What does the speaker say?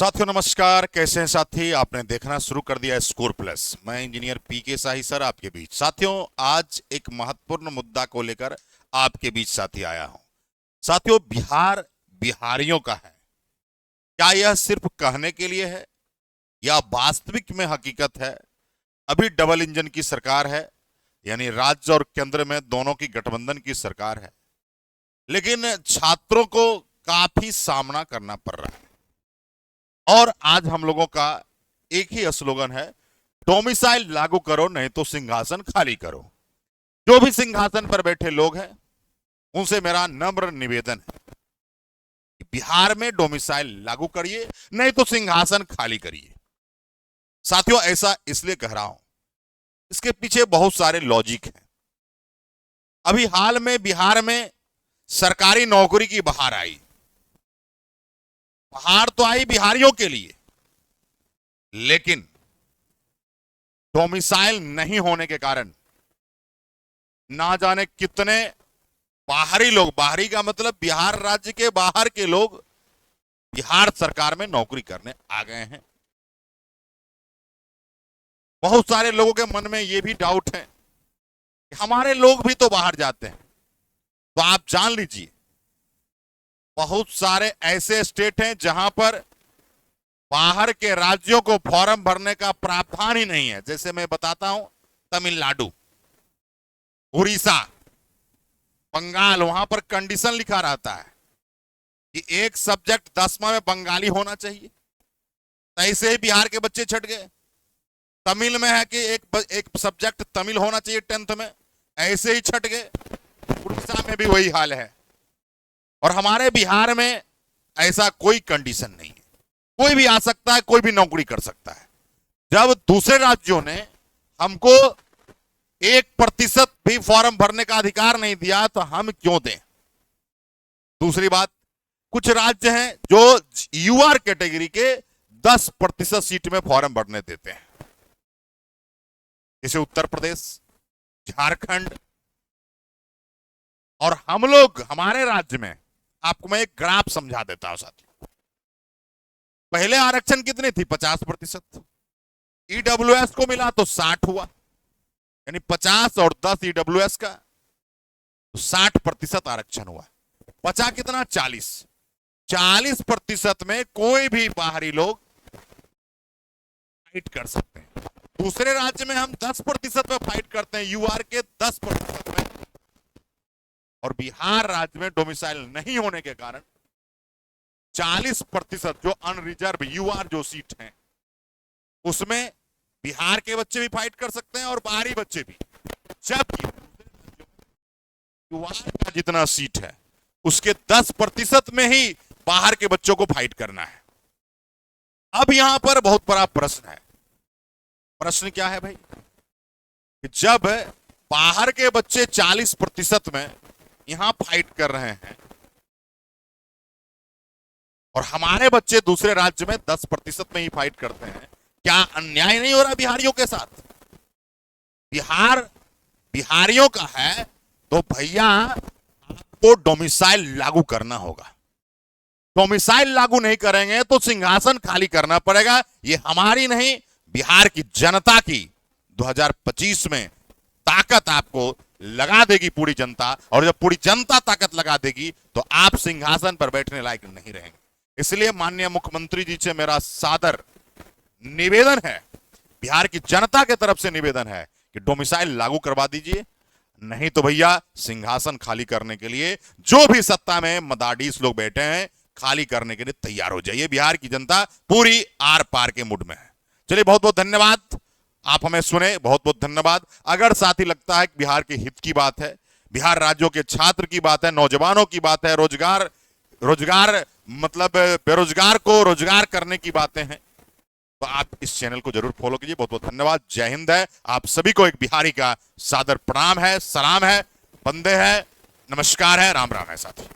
साथियों नमस्कार, कैसे हैं साथी। आपने देखना शुरू कर दिया है स्कोर प्लस। मैं इंजीनियर पीके शाही सर आपके बीच। साथियों आज एक महत्वपूर्ण मुद्दा को लेकर आपके बीच साथी आया हूं। साथियों बिहार बिहारियों का है। क्या यह सिर्फ कहने के लिए है या वास्तविक में हकीकत है? अभी डबल इंजन की सरकार है, यानी राज्य और केंद्र में दोनों की गठबंधन की सरकार है, लेकिन छात्रों को काफी सामना करना पड़ रहा है। और आज हम लोगों का एक ही स्लोगन है, डोमिसाइल लागू करो नहीं तो सिंहासन खाली करो। जो भी सिंहासन पर बैठे लोग हैं उनसे मेरा नम्र निवेदन है कि बिहार में डोमिसाइल लागू करिए, नहीं तो सिंहासन खाली करिए। साथियों ऐसा इसलिए कह रहा हूं, इसके पीछे बहुत सारे लॉजिक हैं। अभी हाल में बिहार में सरकारी नौकरी की बहार आई। बहार तो आई बिहारियों के लिए, लेकिन डोमिसाइल नहीं होने के कारण ना जाने कितने बाहरी लोग, बाहरी का मतलब बिहार राज्य के बाहर के लोग, बिहार सरकार में नौकरी करने आ गए हैं। बहुत सारे लोगों के मन में यह भी डाउट है कि हमारे लोग भी तो बाहर जाते हैं। तो आप जान लीजिए, बहुत सारे ऐसे स्टेट हैं जहां पर बाहर के राज्यों को फॉर्म भरने का प्रावधान ही नहीं है। जैसे मैं बताता हूं, तमिलनाडु, उड़ीसा, बंगाल, वहां पर कंडीशन लिखा रहता है कि एक सब्जेक्ट 10वां में बंगाली होना चाहिए। ऐसे ही बिहार के बच्चे छट गए। तमिल में है कि एक सब्जेक्ट तमिल होना चाहिए 10th में, ऐसे ही छट गए। उड़ीसा में भी वही हाल है। और हमारे बिहार में ऐसा कोई कंडीशन नहीं है। कोई भी आ सकता है, कोई भी नौकरी कर सकता है। जब दूसरे राज्यों ने हमको 1% भी फॉर्म भरने का अधिकार नहीं दिया तो हम क्यों दें? दूसरी बात, कुछ राज्य हैं जो यूआर कैटेगरी के 10% सीट में फॉर्म भरने देते हैं, जैसे उत्तर प्रदेश, झारखंड। और हम लोग, हमारे राज्य में, आपको मैं एक ग्राफ समझा देता हूं साथियों। पहले आरक्षण कितनी थी? 50%। ईडब्ल्यूएस को मिला तो 60 हुआ, यानी 50 और 10 ईडब्ल्यूएस का, तो 60% आरक्षण हुआ। बचा कितना? 40। 40% में कोई भी बाहरी लोग फाइट कर सकते हैं। दूसरे राज्य में हम 10% में फाइट करते हैं, यूआर के 10% में। और बिहार राज्य में डोमिसाइल नहीं होने के कारण 40% जो अनरिजर्व यूआर जो सीट है, उसमें बिहार के बच्चे भी फाइट कर सकते हैं और बाहरी बच्चे भी। जबकि यूआर का जितना सीट है उसके 10% में ही बाहर के बच्चों को फाइट करना है। अब यहां पर बहुत बड़ा प्रश्न है। प्रश्न क्या है भाई? जब बाहर के बच्चे 40% में यहां फाइट कर रहे हैं और हमारे बच्चे दूसरे राज्य में 10% में ही फाइट करते हैं, क्या अन्याय नहीं हो रहा बिहारियों के साथ? बिहार बिहारियों का है तो भैया आपको डोमिसाइल लागू करना होगा। डोमिसाइल लागू नहीं करेंगे तो सिंहासन खाली करना पड़ेगा। ये हमारी नहीं, बिहार की जनता की 2025 में ताकत आपको लगा देगी पूरी जनता। और जब पूरी जनता ताकत लगा देगी तो आप सिंहासन पर बैठने लायक नहीं रहेंगे। इसलिए माननीय मुख्यमंत्री जी से मेरा सादर निवेदन है, बिहार की जनता के तरफ से निवेदन है कि डोमिसाइल लागू करवा दीजिए, नहीं तो भैया सिंहासन खाली करने के लिए जो भी सत्ता में मदाडीस लोग बैठे हैं, खाली करने के लिए तैयार हो जाइए। बिहार की जनता पूरी आर पार के मूड में है। चलिए, बहुत बहुत धन्यवाद, आप हमें सुने, बहुत बहुत धन्यवाद। अगर साथी लगता है कि बिहार के हित की बात है, बिहार राज्यों के छात्र की बात है, नौजवानों की बात है, रोजगार मतलब बेरोजगार को रोजगार करने की बातें हैं, तो आप इस चैनल को जरूर फॉलो कीजिए। बहुत बहुत धन्यवाद। जय हिंद है। आप सभी को एक बिहारी का सादर प्रणाम है, सलाम है, वंदे है, नमस्कार है, राम राम है साथी।